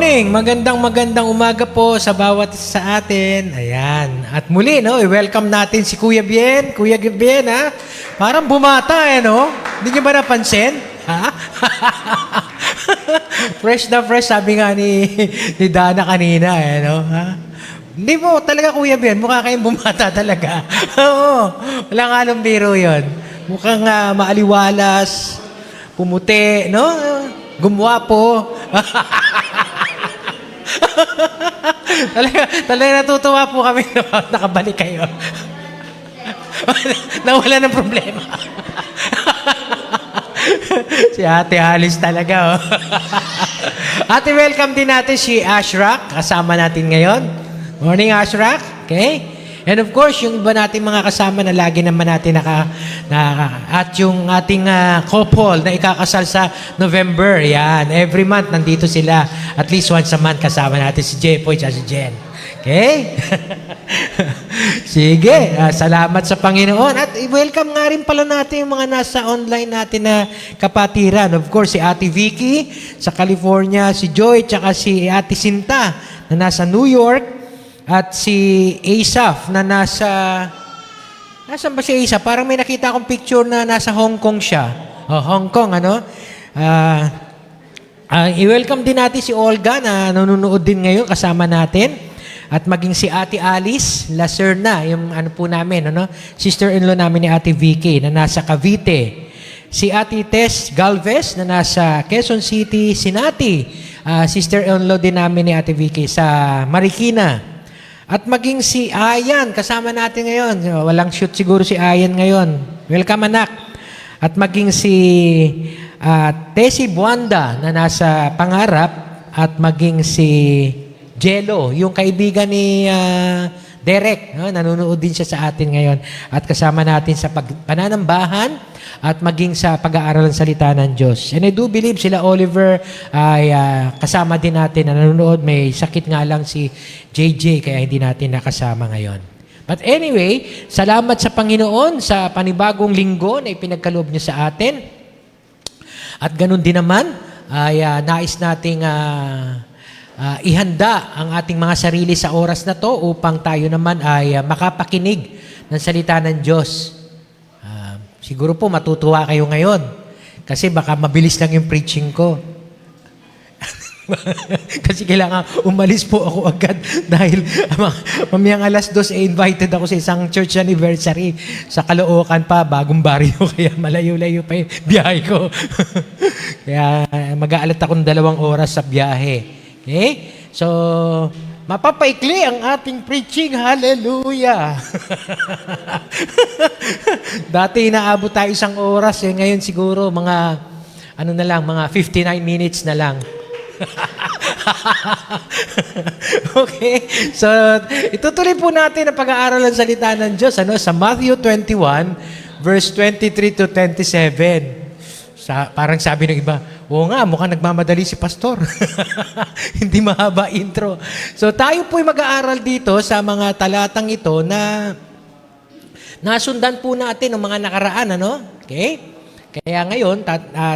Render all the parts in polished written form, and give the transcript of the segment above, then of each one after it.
morning! Magandang umaga po sa bawat isa sa atin. Ayan. At muli, no, i-welcome natin si Kuya Bien. Kuya Bien, ha? Parang bumata, no? Hindi niyo ba napansin? Ha? Fresh na fresh, sabi nga ni Dana kanina, no? Ha? Hindi po, talaga Kuya Bien, mukha kayong bumata talaga. Oo, walang halong biro yun. Mukhang maaliwalas, pumuti, no? Gumwapo. talaga natutuwa po kami na nakabalik kayo. Nawala ng problema. Si Ate Alice talaga. Ate, welcome din natin si Ashrak. Kasama natin ngayon. Morning, Ashrak. Okay? And of course, yung iba natin mga kasama na lagi naman natin at yung ating couple na ikakasal sa November. Yan. Every month, nandito sila. At least once a month kasama natin si Jepoy at si Jen. Okay? Sige. Salamat sa Panginoon. At welcome nga rin pala natin yung mga nasa online natin na kapatiran. Of course, si Ate Vicky sa California, si Joy, tsaka si Ate Sinta na nasa New York. At si Asaph na nasaan ba si Asaph? Parang may nakita akong picture na nasa Hong Kong siya. Hong Kong, ano? I-welcome din natin si Olga na nanonood din ngayon kasama natin. At maging si Ate Alice Lacerna, yung ano po namin, ano? Sister-in-law namin ni Ate Vicky na nasa Cavite. Si Ate Tess Galvez na nasa Quezon City, Sinati. Sister-in-law din namin ni Ate Vicky sa Marikina. At maging si Ayan, kasama natin ngayon. Walang shoot siguro si Ayan ngayon. Welcome, anak. At maging si Tessie Buanda na nasa Pangarap. At maging si Jello, yung kaibigan ni Derek. Nanonood din siya sa atin ngayon. At kasama natin sa pananambahan at maging sa pag-aaral ng salita ng Diyos. And I do believe sila Oliver ay kasama din natin na nanonood. May sakit nga lang si JJ kaya hindi natin nakasama ngayon. But anyway, salamat sa Panginoon sa panibagong linggo na ipinagkaloob niya sa atin. At ganun din naman ay nais nating ihanda ang ating mga sarili sa oras na to upang tayo naman ay makapakinig ng salita ng Diyos. Siguro po matutuwa kayo ngayon kasi baka mabilis lang yung preaching ko. Kasi kailangan umalis po ako agad dahil mamayang 2:00 invited ako sa isang church anniversary sa Caloocan pa, bagong baryo, kaya malayo-layo pa yung biyahe ko. Kaya mag-aalat akong 2 oras sa biyahe. Okay? So, mapapaikli ang ating preaching. Hallelujah! Dati inaabot tayo 1 oras. Ngayon siguro mga 59 minutes na lang. Okay? So, itutuloy po natin ang pag-aaral ng salita ng Diyos sa Matthew 21, verse 23 to 27. Parang sabi ng iba, oo nga, mukhang nagmamadali si pastor. Hindi mahaba intro. So tayo po'y mag-aaral dito sa mga talatang ito na nasundan po natin ng mga nakaraan, ano? Okay? Kaya ngayon,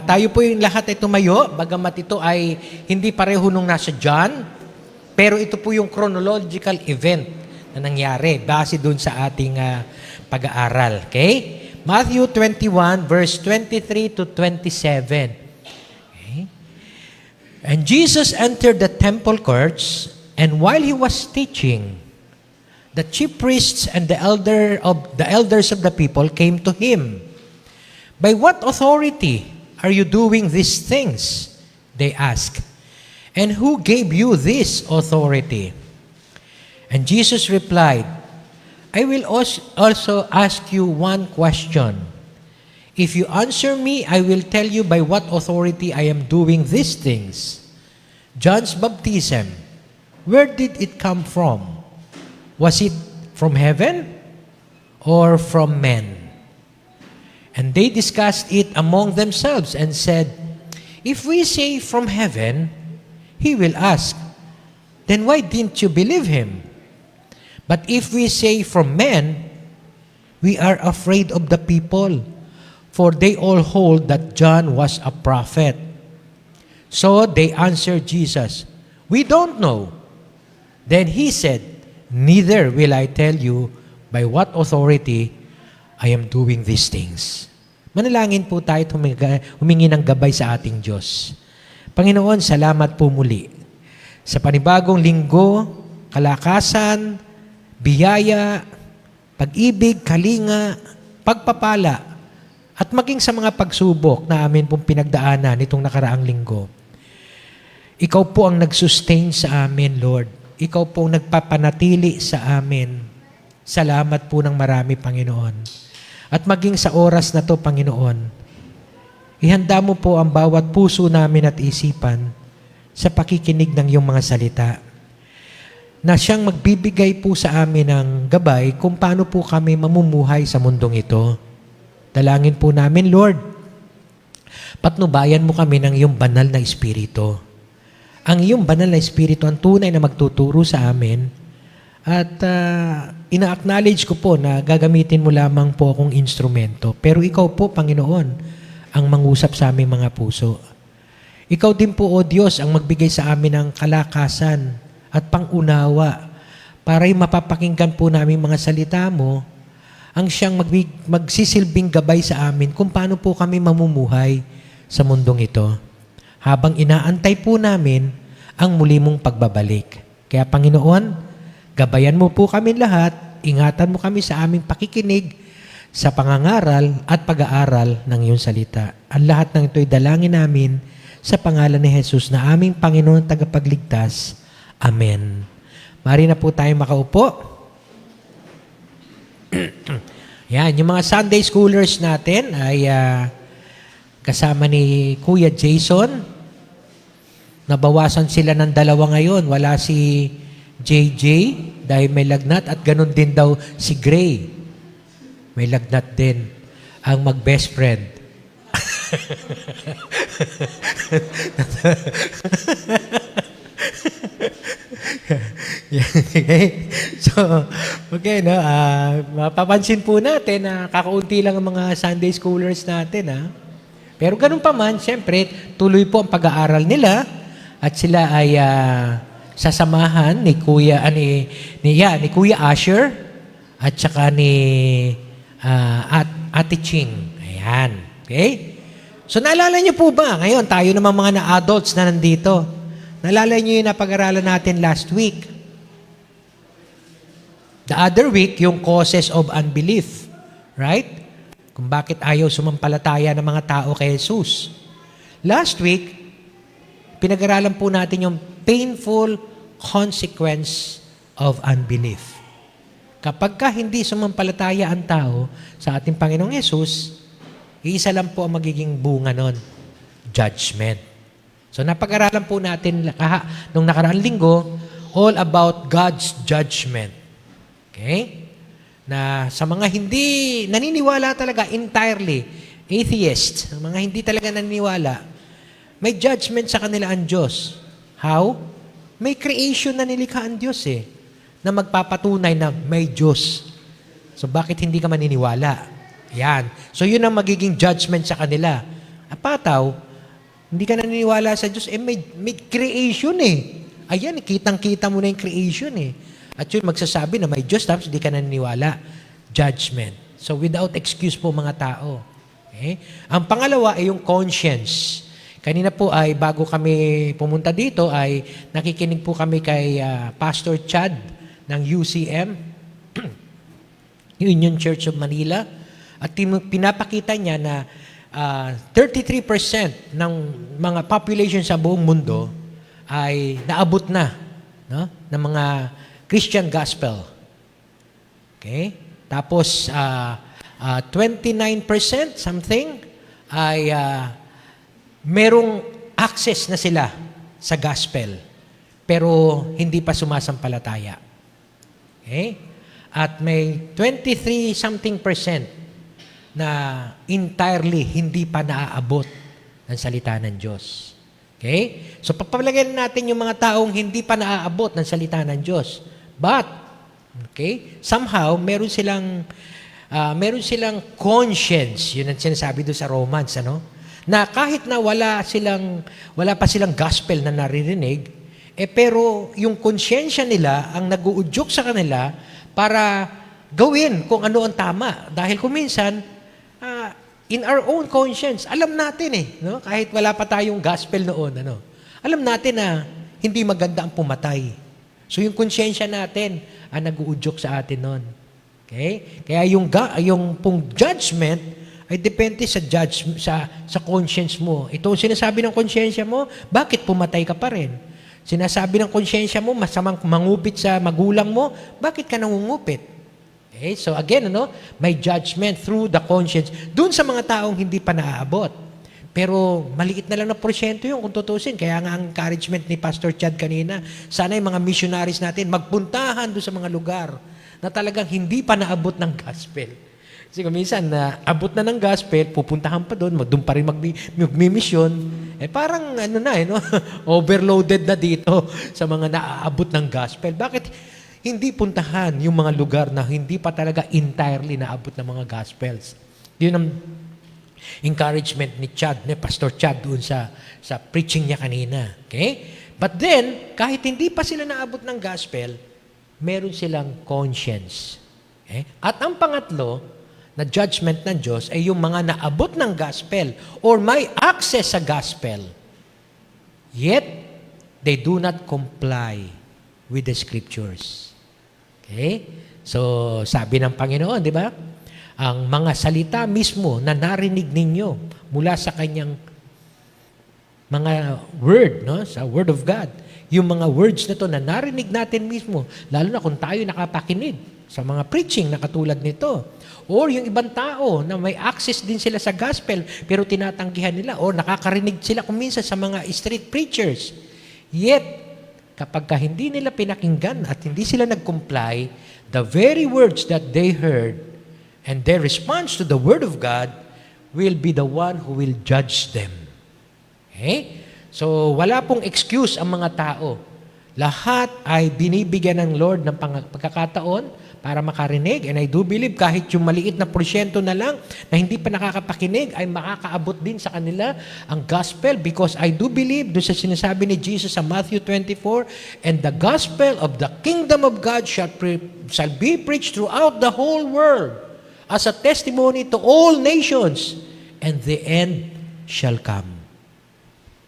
tayo po'y lahat ay tumayo, bagamat ito ay hindi pareho nung nasa John, pero ito po yung chronological event na nangyari base dun sa ating pag-aaral. Okay? Matthew 21, verse 23 to 27. Okay. And Jesus entered the temple courts, and while he was teaching, the chief priests and the elders of the people came to him. By what authority are you doing these things? They asked. And who gave you this authority? And Jesus replied, I will also ask you one question. If you answer me, I will tell you by what authority I am doing these things. John's baptism, where did it come from? Was it from heaven or from men? And they discussed it among themselves and said, if we say from heaven, he will ask, then why didn't you believe him? But if we say from men, we are afraid of the people, for they all hold that John was a prophet. So they answered Jesus, We don't know. Then he said, neither will I tell you by what authority I am doing these things. Manalangin po tayo at humingi ng gabay sa ating Diyos. Panginoon, salamat po muli sa panibagong linggo, kalakasan, biyaya, pag-ibig, kalinga, pagpapala, at maging sa mga pagsubok na amin pong pinagdaanan itong nakaraang linggo. Ikaw po ang nag-sustain sa amin, Lord. Ikaw po ang nagpapanatili sa amin. Salamat po ng marami, Panginoon. At maging sa oras na to, Panginoon, ihanda mo po ang bawat puso namin at isipan sa pakikinig ng iyong mga salita, na siyang magbibigay po sa amin ng gabay kung paano po kami mamumuhay sa mundong ito. Dalangin po namin, Lord, patnubayan mo kami ng iyong banal na Espiritu. Ang iyong banal na Espiritu ang tunay na magtuturo sa amin at ina-acknowledge ko po na gagamitin mo lamang po akong instrumento. Pero ikaw po, Panginoon, ang mangusap sa aming mga puso. Ikaw din po, O Diyos, ang magbigay sa amin ng kalakasan at pangunawa para mapapakinggan po namin mga salita mo, ang siyang magsisilbing gabay sa amin kung paano po kami mamumuhay sa mundong ito. Habang inaantay po namin ang muli mong pagbabalik. Kaya Panginoon, gabayan mo po kami lahat, ingatan mo kami sa aming pakikinig, sa pangangaral at pag-aaral ng iyong salita. Ang lahat ng ito'y dalangin namin sa pangalan ni Jesus na aming Panginoon tagapagligtas. Amen. Mari na po tayo makaupo. Yan, yung mga Sunday Schoolers natin ay kasama ni Kuya Jason. Nabawasan sila ng 2 ngayon. Wala si JJ dahil may lagnat at ganun din daw si Gray. May lagnat din ang mag-best friend. Okay. So, okay, no? Mapapansin po natin na kakaunti lang ang mga Sunday Schoolers natin, ha? Pero ganun pa man, siyempre, tuloy po ang pag-aaral nila at sila ay sasamahan ni Kuya Kuya Asher at saka ni Ate Ching. Ayan. Okay? So, naalala niyo po ba? Ngayon, tayo naman mga na-adults na nandito. Naalala niyo yung napag-aralan natin last week. The other week, yung causes of unbelief. Right? Kung bakit ayaw sumampalataya ng mga tao kay Jesus. Last week, pinag-aralan po natin yung painful consequence of unbelief. Kapag ka hindi sumampalataya ang tao sa ating Panginoong Jesus, iisa lang po ang magiging bunga nun, judgment. So napag-aralan po natin nung nakaraang linggo, all about God's judgment. Okay? Na sa mga hindi naniniwala talaga entirely, atheist, mga hindi talaga naniniwala, may judgment sa kanila ang Diyos. How? May creation na nilikha ang Diyos na magpapatunay na may Diyos. So bakit hindi ka maniniwala? Yan. So yun ang magiging judgment sa kanila. Apataw, hindi ka naniniwala sa Diyos, may creation Ayan, kitang-kita mo na yung creation At yun, magsasabi na may Diyos, tapos hindi ka naniniwala. Judgment. So without excuse po mga tao. Okay? Ang pangalawa ay yung conscience. Kanina po ay bago kami pumunta dito ay nakikinig po kami kay Pastor Chad ng UCM, Union Church of Manila. At pinapakita niya na 33% ng mga population sa buong mundo ay naabot na ng mga Christian gospel. Okay? Tapos 29% something ay merong access na sila sa gospel pero hindi pa sumasampalataya. Okay? At may 23 something percent na entirely hindi pa naaabot ng salita ng Diyos. Okay? So papalagyan natin yung mga taong hindi pa naaabot ng salita ng Diyos. But, okay, somehow meron silang conscience, yun ang sinasabi doon sa Romans, na kahit na wala pa silang gospel na naririnig, Pero yung konsyensya nila ang nag-uudyok sa kanila para gawin kung ano ang tama. Dahil kung minsan, in our own conscience, alam natin no? Kahit wala pa tayong gospel noon, alam natin na hindi maganda ang pumatay. So yung konsyensya natin ang nag-uudyok sa atin noon. Okay? Kaya yung pong judgment ay depende sa conscience mo. Ito ang sinasabi ng konsyensya mo, bakit pumatay ka pa rin? Sinasabi ng konsyensya mo, masamang mangupit sa magulang mo, bakit ka nangungupit? Okay? So again, may judgment through the conscience. Doon sa mga taong hindi pa naaabot. Pero maliit na lang na porsyento yun kung tutusin. Kaya nga ang encouragement ni Pastor Chad kanina, sana yung mga missionaries natin magpuntahan doon sa mga lugar na talagang hindi pa naabot ng gospel. Kasi kung minsan, abot na ng gospel, pupuntahan pa doon pa rin magmi-mission. Parang overloaded na dito sa mga naaabot ng gospel. Bakit hindi puntahan yung mga lugar na hindi pa talaga entirely naabot ng mga gospels? Yun ang encouragement ni Pastor Chad doon sa preaching niya kanina. Okay? But then, kahit hindi pa sila naabot ng gospel, meron silang conscience. Okay? At ang pangatlo, na judgment ng Diyos ay yung mga naabot ng gospel or may access sa gospel. Yet, they do not comply with the scriptures. Okay? So, sabi ng Panginoon, di ba? Ang mga salita mismo na narinig ninyo mula sa kanyang mga word, sa word of God. Yung mga words na to na narinig natin mismo, lalo na kung tayo nakapakinig sa mga preaching na katulad nito. Or yung ibang tao na may access din sila sa gospel pero tinatanggihan nila or nakakarinig sila kung minsan sa mga street preachers. Yet, kapag hindi nila pinakinggan at hindi sila nag-comply, the very words that they heard and their response to the Word of God will be the one who will judge them. Okay? So, wala pong excuse ang mga tao. Lahat ay binibigyan ng Lord ng pagkakataon para makarinig. And I do believe kahit yung maliit na porsyento na lang na hindi pa nakakapakinig ay makakaabot din sa kanila ang gospel because I do believe doon sa sinasabi ni Jesus sa Matthew 24, and the gospel of the kingdom of God shall be preached throughout the whole world as a testimony to all nations, and the end shall come.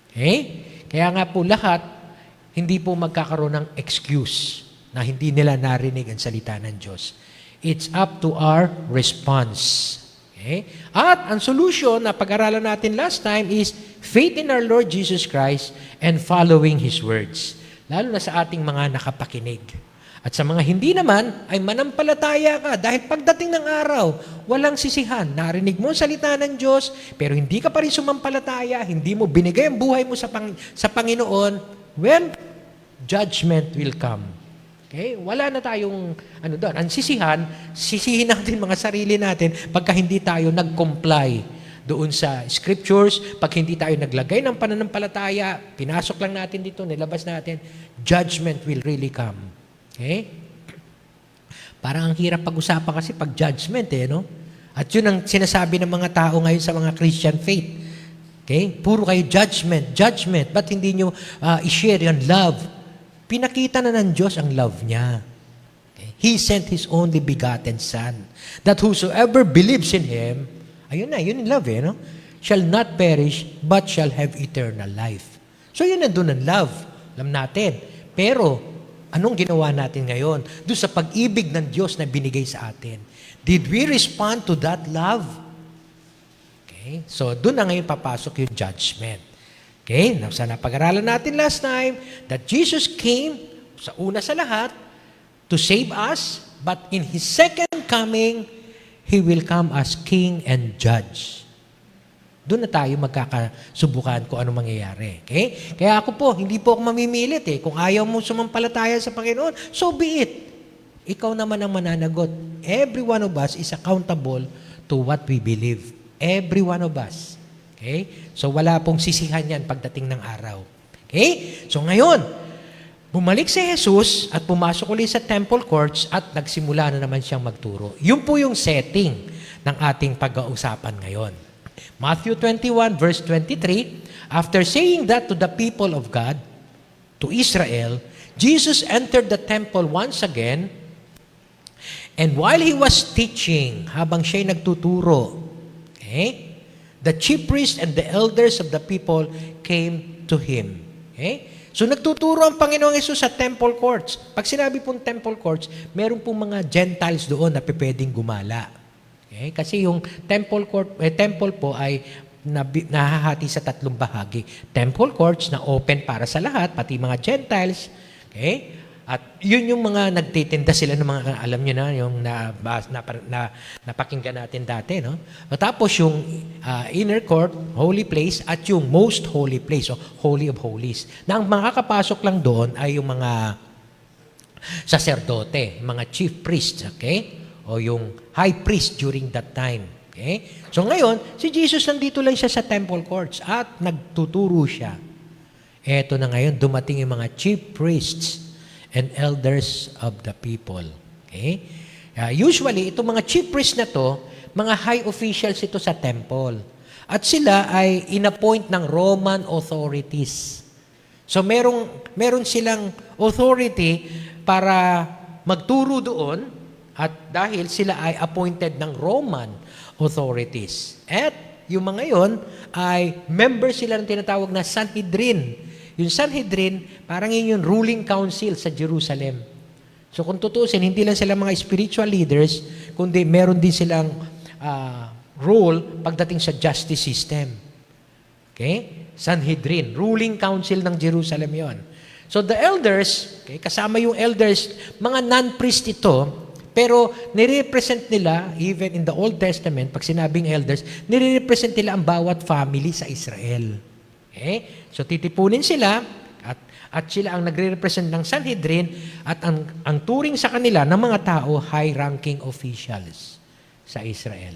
Okay? Kaya nga po lahat, hindi po magkakaroon ng excuse na hindi nila narinig ang salita ng Diyos. It's up to our response. Okay? At ang solution na pag-aralan natin last time is faith in our Lord Jesus Christ and following His words. Lalo na sa ating mga nakapakinig. At sa mga hindi naman, ay manampalataya ka dahil pagdating ng araw, walang sisihan. Narinig mo ang salita ng Diyos, pero hindi ka pa rin sumampalataya, hindi mo binigay ang buhay mo sa Panginoon, well, judgment will come. Okay? Wala na tayong doon. Ang sisihin natin mga sarili natin pagka hindi tayo nag-comply doon sa scriptures, pag hindi tayo naglagay ng pananampalataya, pinasok lang natin dito, nilabas natin, judgment will really come. Okay? Parang ang hirap pag-usapan kasi pag judgment no? At yun ang sinasabi ng mga tao ngayon sa mga Christian faith. Okay? Puro kayo judgment. Ba't hindi nyo i-share yung love? Pinakita na ng Diyos ang love niya. Okay? He sent His only begotten Son, that whosoever believes in Him, ayun yung love no? Shall not perish, but shall have eternal life. So yun na doon ang love. Alam natin. Pero, anong ginawa natin ngayon? Doon sa pag-ibig ng Diyos na binigay sa atin. Did we respond to that love? Okay? So doon na ngayon papasok yung judgment. Okay, sa napag-aralan natin last time, that Jesus came, sa una sa lahat, to save us, but in His second coming, He will come as King and Judge. Doon na tayo magkakasubukan kung ano mangyayari. Okay? Kaya ako po, hindi po ako mamimilit Kung ayaw mo sumampalataya sa Panginoon, so be it. Ikaw naman ang mananagot. Every one of us is accountable to what we believe. Every one of us. Okay? So, wala pong sisihan yan pagdating ng araw. Okay? So, ngayon, bumalik si Jesus at pumasok ulit sa temple courts at nagsimula na naman siyang magturo. Yun po yung setting ng ating pag-uusapan ngayon. Matthew 21, verse 23, after saying that to the people of God, to Israel, Jesus entered the temple once again, and while He was teaching, habang siya'y nagtuturo, okay, the chief priests and the elders of the people came to Him. Okay? So nagtuturo ang Panginoong Hesus sa temple courts. Pag sinabi pong temple courts, meron pong mga Gentiles doon na pwedeng gumala. Okay? Kasi yung temple po ay nahahati sa tatlong bahagi. Temple courts na open para sa lahat, pati mga Gentiles. Okay? At yun yung mga nagtitinda sila ng mga, alam nyo na, yung napakinggan natin dati. No? Tapos yung inner court, holy place, at yung most holy place, o holy of holies. Na ang makakapasok lang doon ay yung mga saserdote, mga chief priests, okay? O yung high priest during that time. Okay? So ngayon, si Jesus nandito lang siya sa temple courts at nagtuturo siya. Eto na ngayon, dumating yung mga chief priests and elders of the people. Okay? Usually, itong mga chief priests na to, mga high officials ito sa temple. At sila ay inappoint ng Roman authorities. So meron silang authority para magturo doon at dahil sila ay appointed ng Roman authorities. At yung mga yon ay members sila ng tinatawag na Sanhedrin. Yung Sanhedrin, parang yun yung ruling council sa Jerusalem. So kung tutusin, hindi lang sila mga spiritual leaders, kundi meron din silang role pagdating sa justice system. Okay? Sanhedrin, ruling council ng Jerusalem yon. So the elders, okay, kasama yung elders, mga non-priest ito, pero nire-represent nila, even in the Old Testament, pag sinabing elders, nire-represent nila ang bawat family sa Israel. Okay? So titipunin sila at sila ang nagre-represent ng Sanhedrin at ang turing sa kanila ng mga tao, high-ranking officials sa Israel.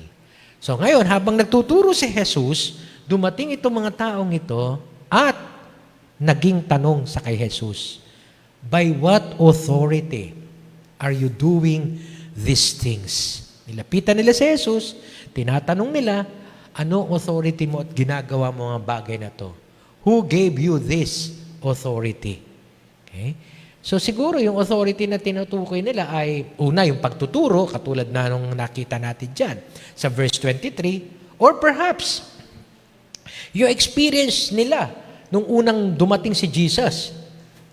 So ngayon, habang nagtuturo si Jesus, dumating itong mga taong ito at naging tanong sa kay Jesus, by what authority are you doing these things? Nilapitan nila si Jesus, tinatanong nila, anong authority mo at ginagawa mo mga bagay na to? Who gave you this authority? Okay? So siguro yung authority na tinutukoy nila ay una yung pagtuturo, katulad na nung nakita natin dyan sa verse 23, or perhaps yung experience nila nung unang dumating si Jesus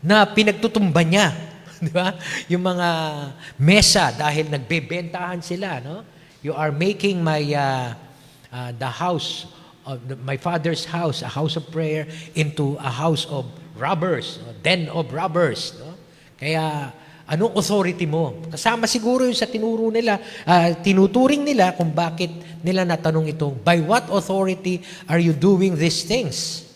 na pinagtutumba niya. Di ba? Yung mga mesa dahil nagbebentahan sila. No? You are making the house my Father's house, a house of prayer, into a house of robbers, den of robbers. No? Kaya, anong authority mo? Kasama siguro yung sa tinuro nila, tinuturing nila kung bakit nila natanong itong, by what authority are you doing these things?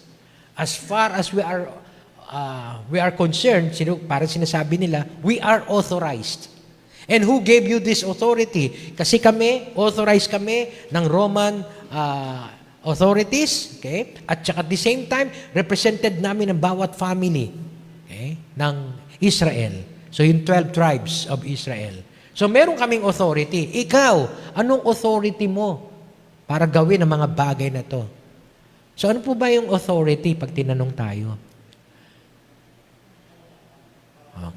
As far as we are concerned, parang sinasabi nila, we are authorized. And who gave you this authority? Kasi authorized kami ng Roman authorities, okay? At saka at the same time, represented namin ang bawat family, okay, ng Israel. So yung 12 tribes of Israel. So meron kaming authority. Ikaw, anong authority mo para gawin ang mga bagay na to? So ano po ba yung authority pag tinanong tayo?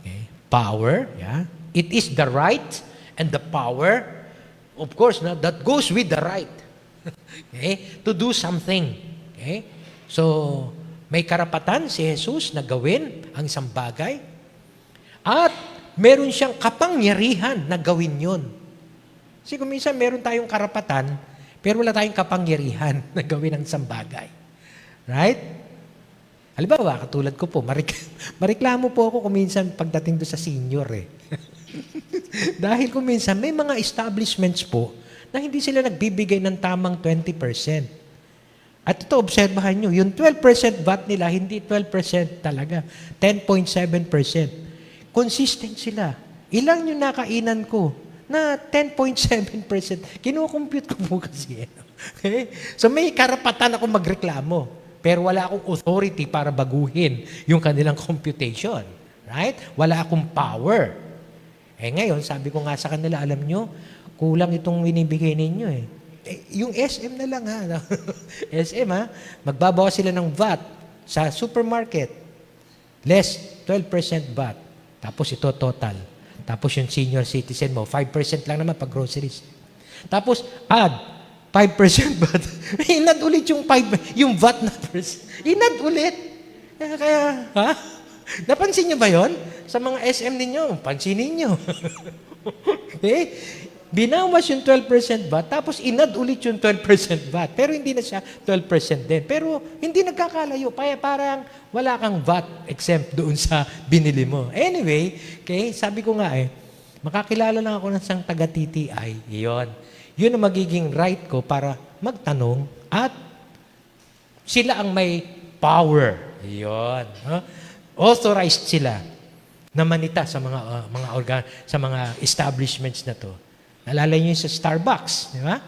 Okay. Power, yeah. It is the right and the power, of course, that goes with the right. Okay? To do something. Okay? So, may karapatan si Jesus na gawin ang isang bagay at meron siyang kapangyarihan na gawin yon. Kasi kung minsan meron tayong karapatan pero wala tayong kapangyarihan na gawin ang isang bagay. Right? Halimbawa, katulad ko po, mareklamo po ako kung minsan pagdating doon sa senior eh. Dahil kung minsan may mga establishments po na hindi sila nagbibigay ng tamang 20%. At ito, obserbahan nyo, yung 12% VAT nila, hindi 12% talaga. 10.7%. Consistent sila. Ilang yung nakainan ko na 10.7%. Kinukompute ko po kasi. Okay? So may karapatan ako magreklamo. Pero wala akong authority para baguhin yung kanilang computation. Right? Wala akong power. Ngayon, sabi ko nga sa kanila, alam nyo, kulang itong binibigay ninyo eh. Yung SM na lang ha. SM ha. Magbabawas sila ng VAT sa supermarket. less 12% VAT. Tapos ito total. Tapos yung senior citizen mo, 5% lang naman pag groceries. Tapos add 5% VAT. Inad ulit yung VAT na percent. Inad ulit. Kaya, ha? Napansin niyo ba yon? Sa mga SM ninyo, pansinin niyo. Okay? Binawas yung 12% VAT, tapos inad ulit yung 12% VAT. Pero hindi na siya 12% din. Pero hindi nagkakalayo. Parang wala kang VAT exempt doon sa binili mo. Anyway, okay, sabi ko nga makakilala lang ako ng isang taga-TTI. Yun ang magiging right ko para magtanong at sila ang may power. Yun. Authorized sila na manita sa sa mga establishments na to. Nalala niyo sa Starbucks, di ba?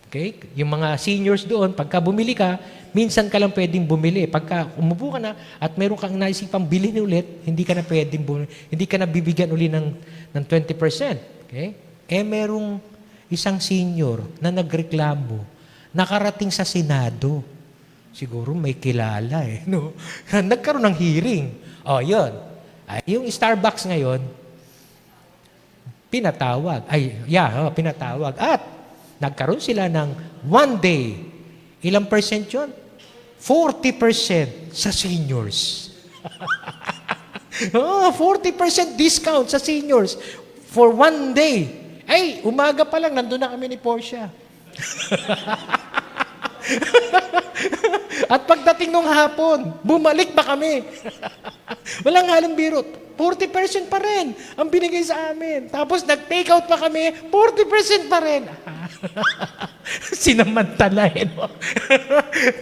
Okay? Yung mga seniors doon, pagka bumili ka, minsan ka lang pwedeng bumili. Pagka umupo ka na at meron kang naisipang bilhin ulit, hindi ka na pwedeng bumili. Hindi ka na bibigyan uli ng 20%. Okay? Merong isang senior na nagreklamo, nakarating sa Senado. Siguro may kilala no? Nagkaroon ng hearing. Yun. Yung Starbucks ngayon, pinatawag. Pinatawag. At nagkaroon sila ng 1 day. Ilang percent yun? 40% sa seniors. 40% discount sa seniors for 1 day. Umaga pa lang, nandun na kami ni Portia. At pagdating nung hapon, bumalik pa kami. Walang halong biro. 40% pa rin ang binigay sa amin. Tapos nag-take out pa kami, 40% pa rin. Sinamantala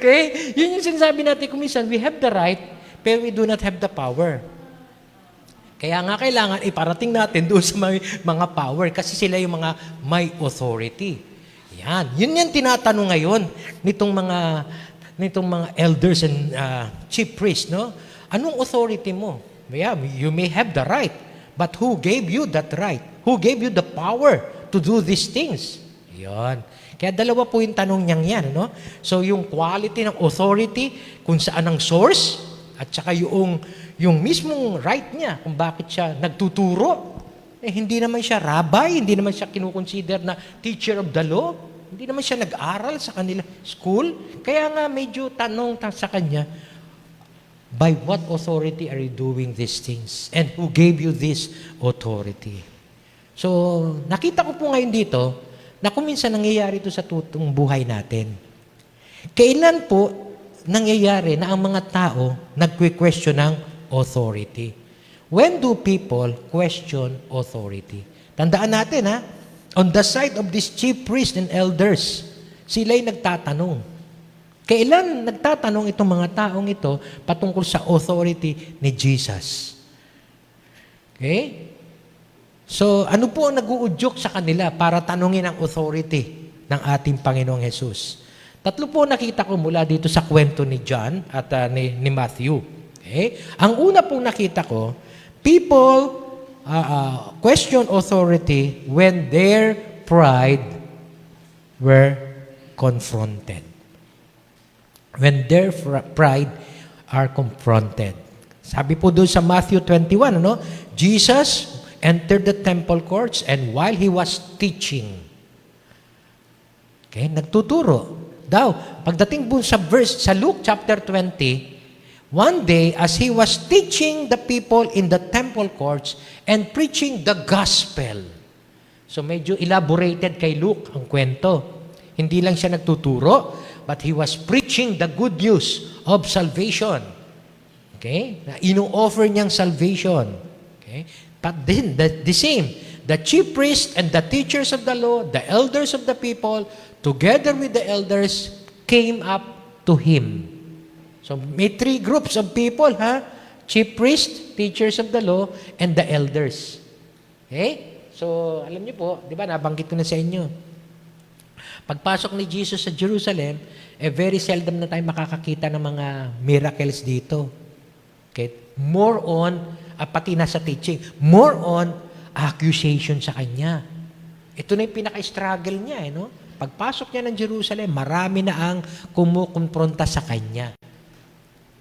Okay? Yun yung sinasabi natin kung minsan, we have the right, pero we do not have the power. Kaya nga kailangan iparating natin doon sa mga power kasi sila yung mga may authority. Yan. Yun yung tinatanong ngayon nitong mga elders and chief priests, no? Anong authority mo? You may have the right, but who gave you that right? Who gave you the power to do these things? Yan. Kaya dalawa po yung tanong niyang yan, no? So yung quality ng authority, kung saan ang source, at saka yung mismong right niya, kung bakit siya nagtuturo. Hindi naman siya rabbi, hindi naman siya kinukonsider na teacher of the law, hindi naman siya nag-aral sa kanila school. Kaya nga medyo tanong sa kanya, by what authority are you doing these things? And who gave you this authority? So, nakita ko po ngayon dito na kung minsan nangyayari ito sa tutong buhay natin. Kailan po nangyayari na ang mga tao nagque-question ng authority? When do people question authority? Tandaan natin on the side of these chief priests and elders, sila'y nagtatanong. Kailan nagtatanong itong mga taong ito patungkol sa authority ni Jesus? Okay? So, ano po ang nag-uudyok sa kanila para tanungin ang authority ng ating Panginoong Jesus? Tatlo po nakita ko mula dito sa kwento ni John at ni Matthew. Okay? Ang una pong nakita ko, people question authority when their pride were confronted. When their pride are confronted. Sabi po doon sa Matthew 21, Jesus entered the temple courts and while he was teaching, nagtuturo daw. Pagdating po sa Luke chapter 20, one day as he was teaching the people in the temple courts and preaching the gospel. So medyo elaborated kay Luke ang kwento. Hindi lang siya nagtuturo, but he was preaching the good news of salvation. Okay? Na ino-offer niyang salvation. Okay? But then, the same, the chief priests and the teachers of the law, the elders of the people, together with the elders, came up to him. So, may 3 groups of people, Chief priests, teachers of the law, and the elders. Okay? So, alam niyo po, di ba, nabanggit ko na sa inyo, pagpasok ni Jesus sa Jerusalem, very seldom na tayo makakakita ng mga miracles dito. Okay? More on, pati na sa teaching, more on accusation sa kanya. Ito na yung pinaka-struggle niya. Pagpasok niya ng Jerusalem, marami na ang kumukonfronta sa kanya.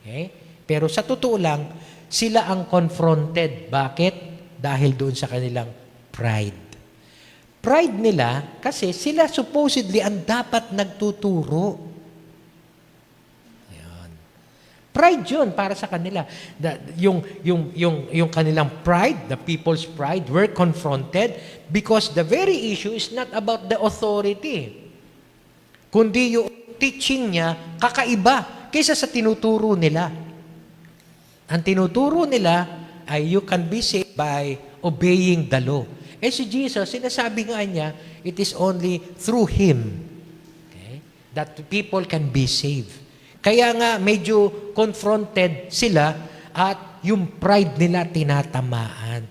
Okay? Pero sa totoo lang, sila ang confronted. Bakit? Dahil doon sa kanilang pride. Pride nila, kasi sila supposedly ang dapat nagtuturo. Ayan. Pride yun para sa kanila. Yung kanilang pride, the people's pride, were confronted because the very issue is not about the authority. Kundi yung teaching niya, kakaiba kaysa sa tinuturo nila. Ang tinuturo nila ay you can be saved by obeying the law. Eh si Jesus, sinasabi nga niya, it is only through Him, okay, that people can be saved. Kaya nga medyo confronted sila at yung pride nila tinatamaan.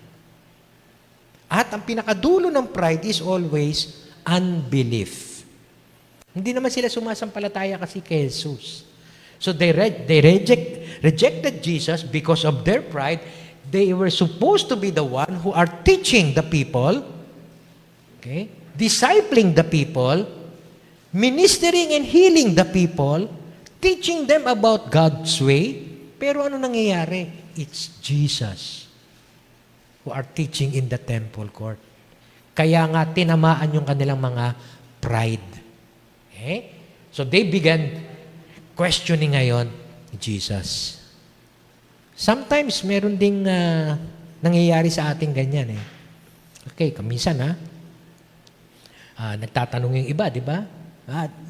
At ang pinakadulo ng pride is always unbelief. Hindi naman sila sumasampalataya kasi kay Jesus. So they rejected Jesus because of their pride. They were supposed to be the one who are teaching the people, okay, discipling the people, ministering and healing the people, teaching them about God's way. Pero ano nangyayari? It's Jesus who are teaching in the temple court. Kaya nga tinamaan yung kanilang mga pride. Okay? So they began questioning ngayon Jesus. Sometimes, meron ding nangyayari sa ating ganyan eh. Okay, kaminsan nagtatanong yung iba, di ba?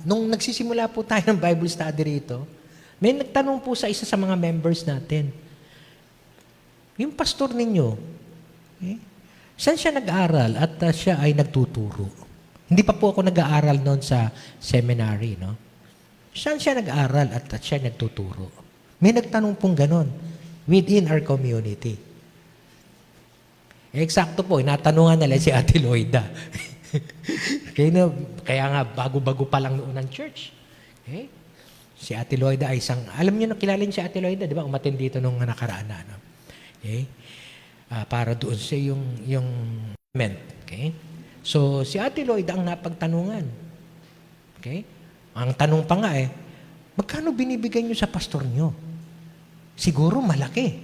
Nung nagsisimula po tayo ng Bible study rito, may nagtanong po sa isa sa mga members natin, yung pastor ninyo, saan siya nag-aral at siya ay nagtuturo? Hindi pa po ako nag-aaral noon sa seminary, no? Saan siya nag-aral at siya nagtuturo? May nagtanong pong ganon within our community. Eksakto po, natanungan nila si Ate Loida. Kaya nga, bago-bago pa lang noon ng church. Okay? Si Ate Loida ay isang, alam niyo na kilala niyo si Ate Loida, di ba? Umattend dito nung nakaraan na. No? Okay? Para doon sa yung event. Okay? So, si Ate Loida ang napagtanungan. Okay? Ang tanong pa nga magkano binibigay niyo sa pastor niyo? Siguro malaki.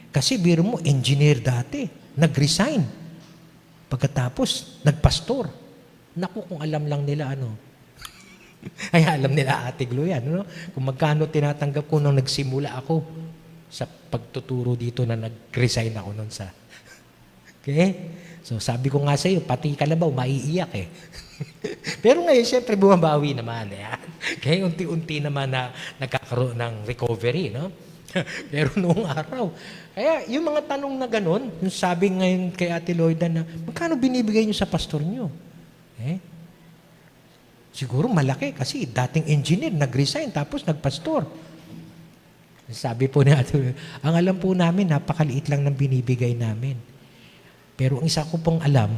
Kasi biro mo, engineer dati. Nag-resign. Pagkatapos, nagpastor. Naku, kung alam lang nila ay alam nila Ate Glo yan. Kung magkano tinatanggap ko nung nagsimula ako sa pagtuturo dito na nag-resign ako nun sa... Okay? So sabi ko nga sa iyo, pati kalabaw, maiiyak Pero ngayon, siyempre, bumabawi naman. Okay? Unti-unti naman na nagkakaroon ng recovery, no? Pero noong araw, kaya yung mga tanong na ganun, yung sabi ngayon kay Ate Loida na, magkano binibigay niyo sa pastor niyo? Siguro malaki kasi dating engineer, nag-resign, tapos nagpastor. Sabi po ni Ate Loida, ang alam po namin, napakaliit lang ng binibigay namin. Pero ang isa ko pong alam,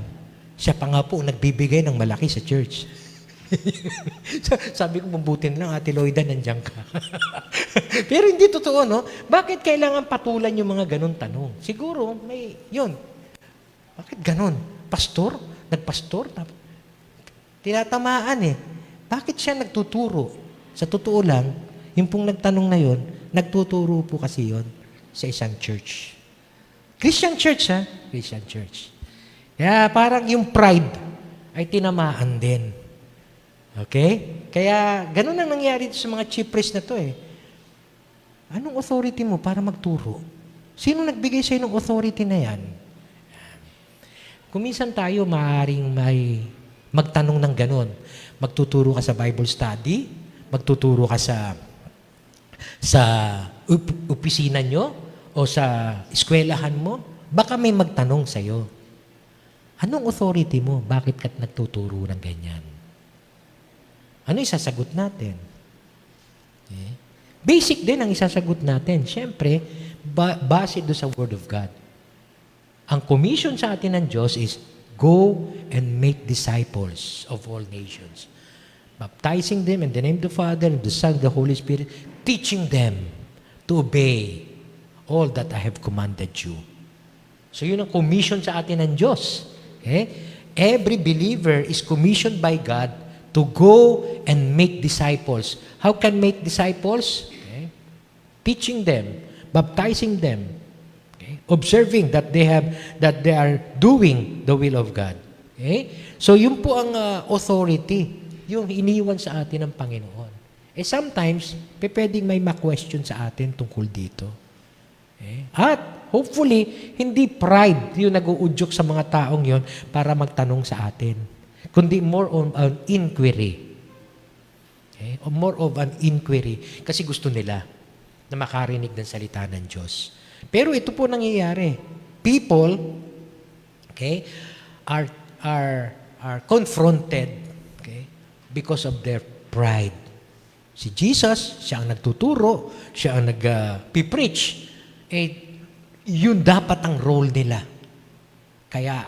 siya pa nga po nagbibigay ng malaki sa church. Sabi ko, mabutin lang, Ate Loida, nandiyan ka. Pero hindi totoo, no? Bakit kailangan patulan yung mga ganun tanong? Siguro, may, yun. Bakit ganun? Pastor? Nagpastor? Tinatamaan Bakit siya nagtuturo? Sa totoo lang, yung pong nagtanong na yun, nagtuturo po kasi yun sa isang church. Christian church, Christian church. Kaya parang yung pride ay tinamaan din. Okay? Kaya ganun ang nangyari sa mga chief priest na to Anong authority mo para magturo? Sino nagbigay sa'yo ng authority na yan? Kuminsan tayo maaaring may magtanong ng ganun. Magtuturo ka sa Bible study, magtuturo ka sa opisina nyo o sa eskwelahan mo, baka may magtanong sa'yo. Anong authority mo? Bakit ka nagtuturo ng ganyan? Ano isasagot natin? Basic din ang isasagot natin. Siyempre, base doon sa Word of God. Ang commission sa atin ng Diyos is, go and make disciples of all nations. Baptizing them in the name of the Father, and the Son, and the Holy Spirit, teaching them to obey all that I have commanded you. So yun ang commission sa atin ng Diyos. Okay? Every believer is commissioned by God to go and make disciples. How can make disciples? Okay? Teaching them, baptizing them, okay? Observing that they are doing the will of God. Okay? So yun po ang authority, yung iniwan sa atin ng Panginoon. Sometimes, pwedeng may ma-question sa atin tungkol dito. Okay? At hopefully, hindi pride yung nag-uudyok sa mga taong yon para magtanong sa atin, kundi more on an inquiry. Okay? Or more of an inquiry. Kasi gusto nila na makarinig ng salita ng Diyos. Pero ito po nangyayari. People, okay, are confronted, okay, because of their pride. Si Jesus, siya ang nagtuturo, siya ang nag-preach. Yun dapat ang role nila. Kaya,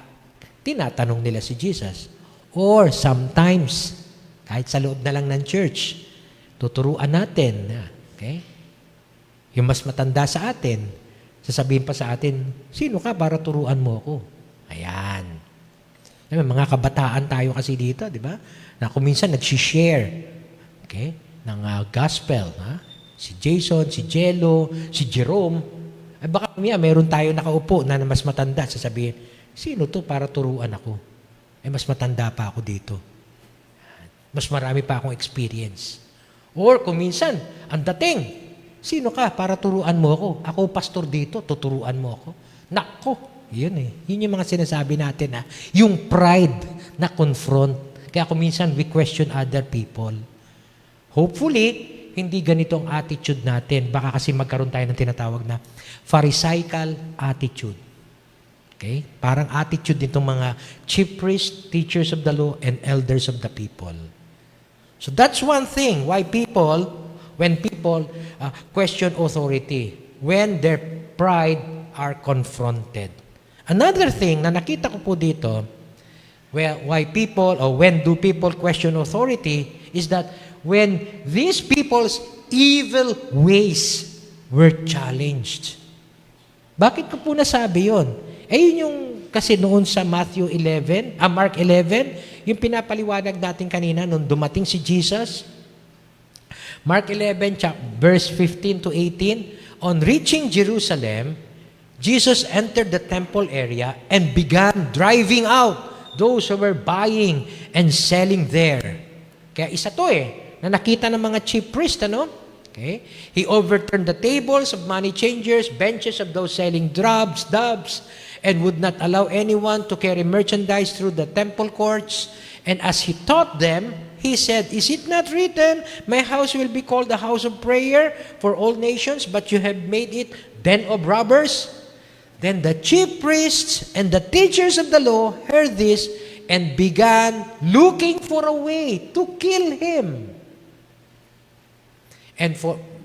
tinatanong nila si Jesus. Or sometimes, kahit sa loob na lang ng church, tuturuan natin. Okay? Yung mas matanda sa atin, sasabihin pa sa atin, sino ka para turuan mo ako? Ayan. Mga kabataan tayo kasi dito, di ba? Na kung minsan nagsishare, okay, ng gospel. Ha? Si Jason, si Jello, si Jerome. Baka meron tayo nakaupo na mas matanda, sasabihin, sino to para turuan ako? Mas matanda pa ako dito. Mas marami pa akong experience. Or kung minsan, ang dating, sino ka para turuan mo ako? Ako pastor dito, tuturuan mo ako? Nako, yun Yun yung mga sinasabi natin yung pride na confront. Kaya kung minsan, we question other people. Hopefully, hindi ganito ang attitude natin. Baka kasi magkaroon tayo ng tinatawag na Pharisaical attitude. Okay? Parang attitude nitong mga chief priests, teachers of the law, and elders of the people. So that's one thing why when people question authority, when their pride are confronted. Another thing na nakita ko po dito, when do people question authority, is that when these people's evil ways were challenged. Bakit ko po nasabi yun? Yun yung kasi noon sa Mark 11, yung pinapaliwanag natin kanina nung dumating si Jesus. Mark 11, verse 15 to 18, on reaching Jerusalem, Jesus entered the temple area and began driving out those who were buying and selling there. Kaya isa to na nakita ng mga chief priests, Okay? He overturned the tables of money changers, benches of those selling doves, and would not allow anyone to carry merchandise through the temple courts. And as he taught them, he said, "Is it not written, my house will be called a house of prayer for all nations, but you have made it den of robbers?" Then the chief priests and the teachers of the law heard this and began looking for a way to kill him.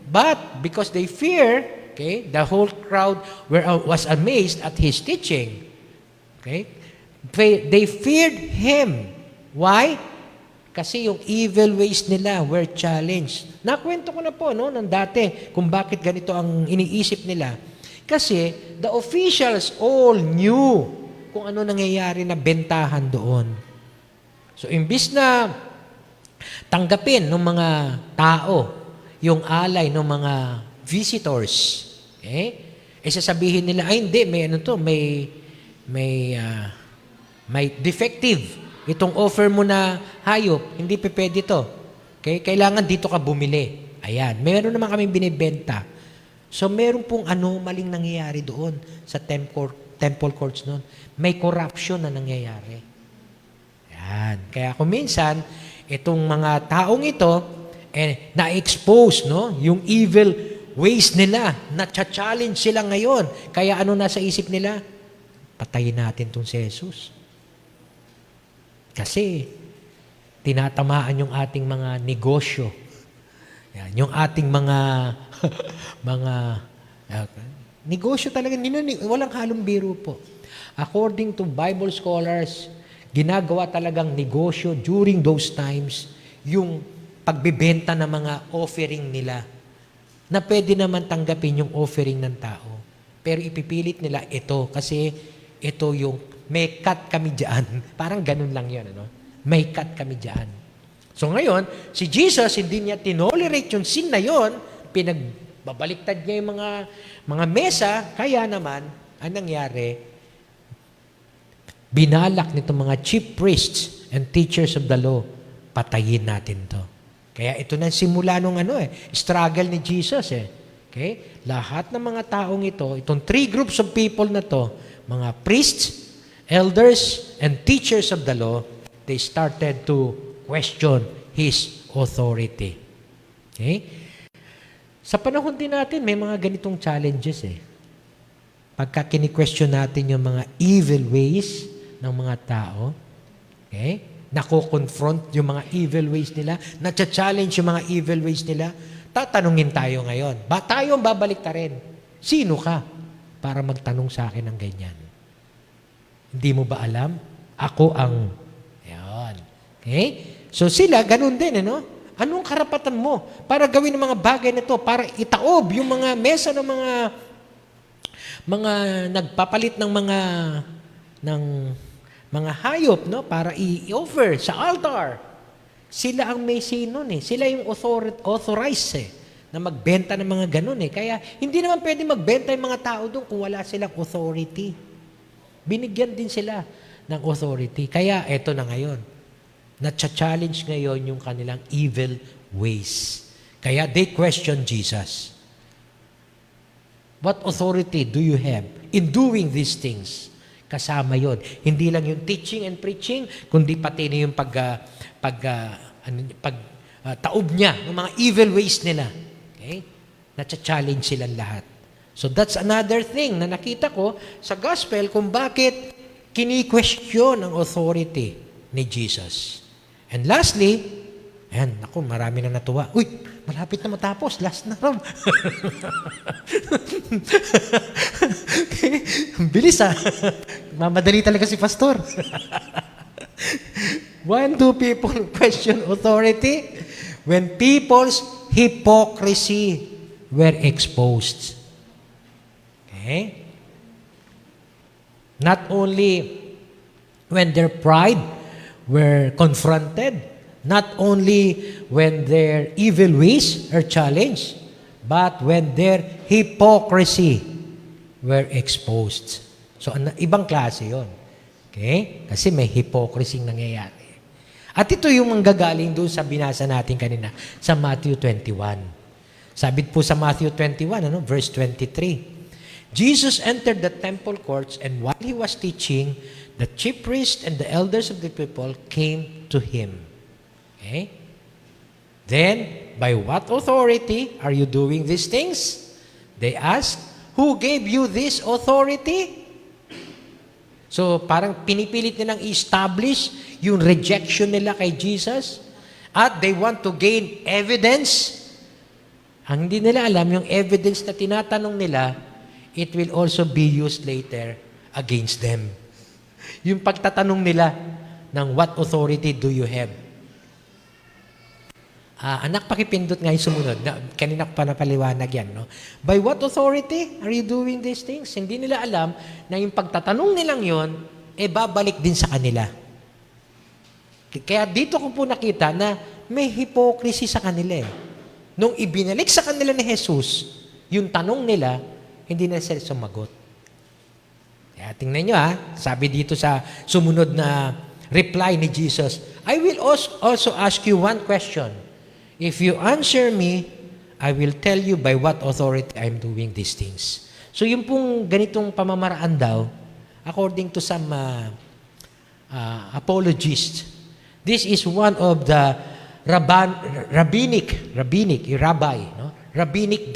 But because they fear, okay, the whole crowd was amazed at his teaching. Okay? They feared him. Why? Kasi yung evil ways nila were challenged. Nakwento ko na po ng dati kung bakit ganito ang iniisip nila. Kasi the officials all knew kung ano nangyayari na bentahan doon. So imbis na tanggapin ng mga tao yung alay ng mga visitors, sasabihin nila, hindi, may defective. Itong offer mo na hayop, hindi pwede to. Okay? Kailangan dito ka bumili. Ayan. Meron naman kami binibenta. So, meron pong anomaling nangyayari doon sa temple courts noon. May corruption na nangyayari. Ayan. Kaya kung minsan, itong mga taong ito, na-expose, yung evil ways nila, na-challenge sila ngayon. Kaya ano nasa isip nila? Patayin natin itong si Jesus. Kasi, tinatamaan yung ating mga negosyo. Yan, yung ating mga negosyo talaga, walang halong biro po. According to Bible scholars, ginagawa talagang negosyo during those times yung pagbibenta ng mga offering nila na pwede naman tanggapin yung offering ng tao. Pero ipipilit nila ito kasi ito yung may cut kami dyan. Parang ganun lang yun. May cut kami dyan. So ngayon, si Jesus, hindi niya tinolerate yung sin na yun, Babaliktad niya yung mga mesa, kaya naman, ang nangyari, binalak nito mga chief priests and teachers of the law, patayin natin to. Kaya ito na simula nung struggle ni Jesus Okay? Lahat ng mga taong ito, itong three groups of people na to, mga priests, elders, and teachers of the law, they started to question His authority. Okay? Sa panahon din natin, may mga ganitong challenges Pagka kini-question natin yung mga evil ways ng mga tao, okay? Nako-confront yung mga evil ways nila, na-challenge yung mga evil ways nila, tatanungin tayo ngayon. Tayo ang babalik ta rin. Sino ka para magtanong sa akin ng ganyan? Hindi mo ba alam? Ako ang... Yan. Okay? So sila, ganun din, Anong karapatan mo para gawin ng mga bagay na ito, para itaob yung mga mesa ng mga nagpapalit ng mga hayop, para i-offer sa altar. Sila ang may say nun Sila yung authorized na magbenta ng mga ganun Kaya hindi naman pwede magbenta yung mga tao doon kung wala silang authority. Binigyan din sila ng authority. Kaya eto na ngayon. Na-challenge ngayon yung kanilang evil ways. Kaya they question Jesus. What authority do you have in doing these things? Kasama yon. Hindi lang yung teaching and preaching, kundi pati na yung taob niya ng mga evil ways nila. Okay? Na-challenge silang lahat. So that's another thing na nakita ko sa gospel kung bakit kini-question ang authority ni Jesus. And lastly, marami na natuwa. Uy, malapit na matapos. Last na raw. Okay. Bilis Mamadali talaga si Pastor. When do people question authority? When people's hypocrisy were exposed. Okay? Not only when their pride were confronted, not only when their evil ways are challenged, but when their hypocrisy were exposed. So, ibang klase yon. Okay? Kasi may hypocrisy nangyayari. At ito yung manggagaling doon sa binasa natin kanina sa Matthew 21. Sabi po sa Matthew 21, verse 23. Jesus entered the temple courts, and while he was teaching, the chief priests and the elders of the people came to him. Okay? Then, by what authority are you doing these things? They asked, who gave you this authority? So, parang pinipilit nilang i-establish yung rejection nila kay Jesus, at they want to gain evidence. Ang hindi nila alam, yung evidence na tinatanong nila, it will also be used later against them. Yung pagtatanong nila ng what authority do you have? Anak, pakipindot nga yung sumunod. Kanina pa napaliwanag yan. By what authority are you doing these things? Hindi nila alam na yung pagtatanong nilang yon, babalik din sa kanila. Kaya dito ko po nakita na may hypocrisy sa kanila Nung ibinalik sa kanila ni Jesus, yung tanong nila, hindi na sila sumagot. Kaya tingnan nyo sabi dito sa sumunod na reply ni Jesus, I will also ask you one question. If you answer me, I will tell you by what authority I'm doing these things. So yung pong ganitong pamamaraan daw, according to some apologists, this is one of the rabbinic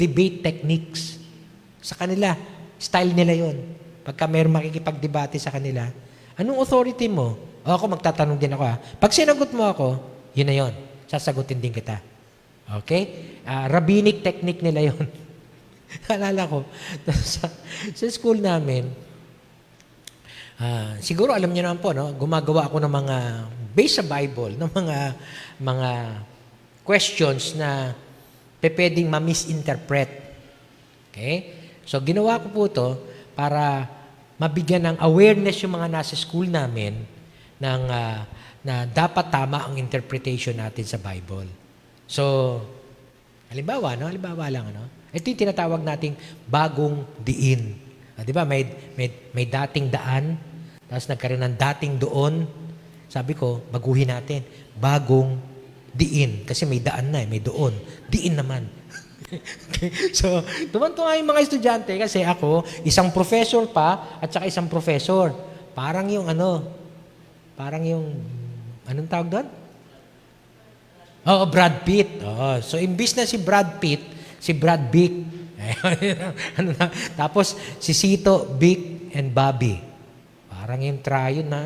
debate techniques. Sa kanila, style nila yon. Pagka mayroong makikipagdebate sa kanila, anong authority mo? O ako, magtatanong din ako Pag sinagot mo ako, yun na yun. Sasagutin din kita. Okay? Rabbinic technique nila yon. Alala ko, sa school namin, siguro alam niyo naman po, gumagawa ako ng mga, based sa Bible, ng mga questions na pwedeng ma-misinterpret. Okay? So, ginawa ko po ito para mabigyan ng awareness yung mga nasa school namin na dapat tama ang interpretation natin sa Bible. So, halimbawa lang, Ito yung tinatawag nating bagong diin. Di ba? May dating daan, tapos nagkaroon ng dating doon. Sabi ko, baguhin natin. Bagong diin. Kasi may daan na may doon. Diin naman. Okay. So, tuwan-tuwa yung mga estudyante kasi ako, isang professor pa at saka isang professor. Parang yung anong tawag doon? Brad Pitt. So, imbis na si Brad Pitt, si Brad Vic. Tapos, si Sito, Vic, and Bobby. Parang yung tryon na,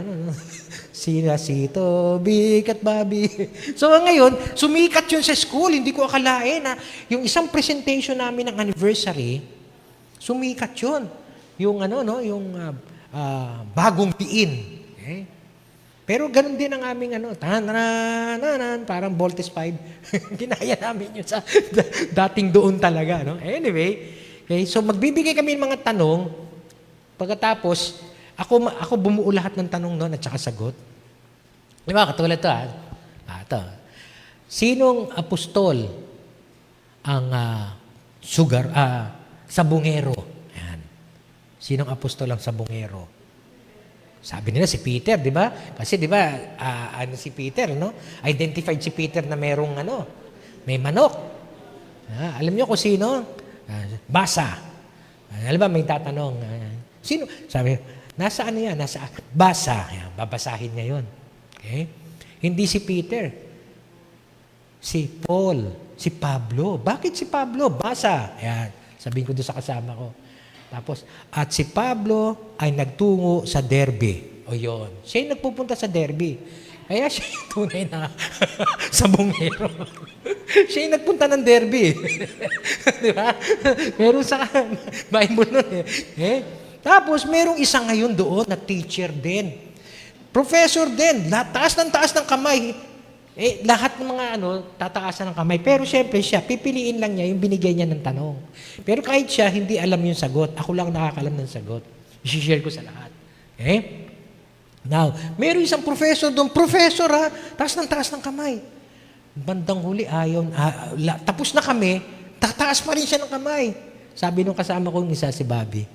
sila Sito, Vic, at Bobby. So, ngayon, sumikat yun sa school. Hindi ko akalain na yung isang presentation namin ng anniversary, sumikat yun. Yung, bagong diin. Okay? Pero ganun din ang aming parang Voltes 5. Ginaya namin yun sa dating doon talaga. No? Anyway, okay, so magbibigay kami ng mga tanong. Pagkatapos, ako bumuo lahat ng tanong noon at saka sagot. Di ba? Katulad ito. Ito. Sinong apostol ang sabungero? Ayan. Sinong apostol ang sabungero? Sabi nila si Peter, di ba? Kasi di ba, si Peter, no? Identified si Peter na merong may manok. Alam niyo kung sino? Basa. Alam ba, may tatanong. Sino? Sabi, nasa yan? Nasa basa. Ayan, babasahin niya yun. Okay? Hindi si Peter. Si Paul. Si Pablo. Bakit si Pablo? Basa. Ayan. Sabihin ko doon sa kasama ko. Tapos, at si Pablo ay nagtungo sa Derbe. O yun. Siya yung nagpupunta sa Derbe. Kaya siya yung tunay na sabongero. Siya yung nagpunta ng Derbe. Di ba? Meron sa Bible nun eh. Tapos, merong isa ngayon doon na teacher din. Professor din. Taas ng kamay. Lahat ng mga tataasan ng kamay. Pero syempre siya, pipiliin lang niya yung binigay niya ng tanong. Pero kahit siya, hindi alam yung sagot. Ako lang nakakalam ng sagot. I-share ko sa lahat. Okay? Now, meron isang professor doon. Professor taas ng kamay. Bandang huli, tapos na kami, tataas pa rin siya ng kamay. Sabi nung kasama kong isa, si Bobby,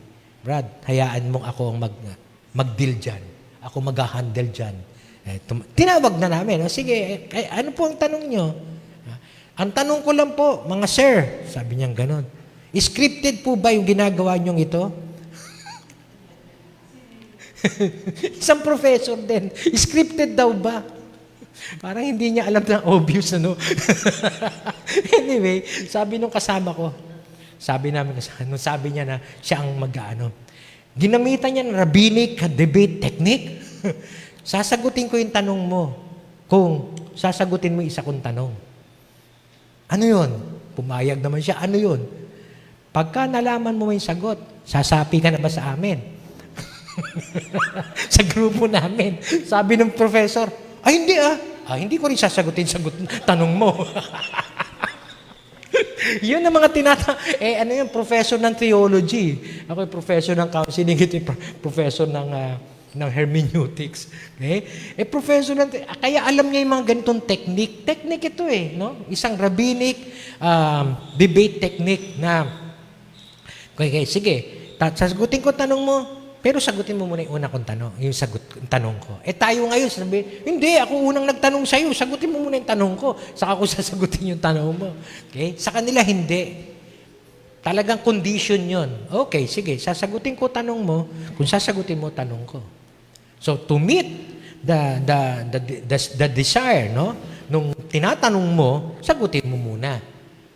Brad, hayaan mong ako ang mag-deal dyan. Ako mag-handle dyan. Tinawag na namin. Sige, ano po ang tanong nyo? Ang tanong ko lang po, mga sir, sabi niyang ganon, scripted po ba yung ginagawa niyong ito? Isang professor din, scripted daw ba? Parang hindi niya alam na obvious, Anyway, sabi nung kasama ko, sabi niya na siya ang ginamitan niya ng rabbinic debate technique. Sasagutin ko yung tanong mo kung sasagutin mo isa kong tanong. Ano yun? Pumayag naman siya. Ano yun? Pagka nalaman mo yung sagot, sasapi ka na ba sa amin? Sa grupo namin. Sabi ng professor, hindi hindi ko rin sasagutin tanong mo. Yun ang mga yun, professor ng theology. Ako yung professor ng counseling, ito yung professor ng hermeneutics. Okay? Professor kaya alam niya yung mga ganitong technique. Technique ito no? Isang rabbinic debate technique na, okay, sige, sasagutin ko tanong mo, pero sagutin mo muna yung una kong tanong, yung tanong ko. Tayo ngayon, sabi, hindi, ako unang nagtanong sa'yo, sagutin mo muna yung tanong ko, saka ko sasagutin yung tanong mo. Okay? Sa kanila, hindi. Talagang condition yon. Okay, sige, sasagutin ko tanong mo, kung sasagutin mo tanong ko. So, to meet the desire, no? Nung tinatanong mo, sagutin mo muna.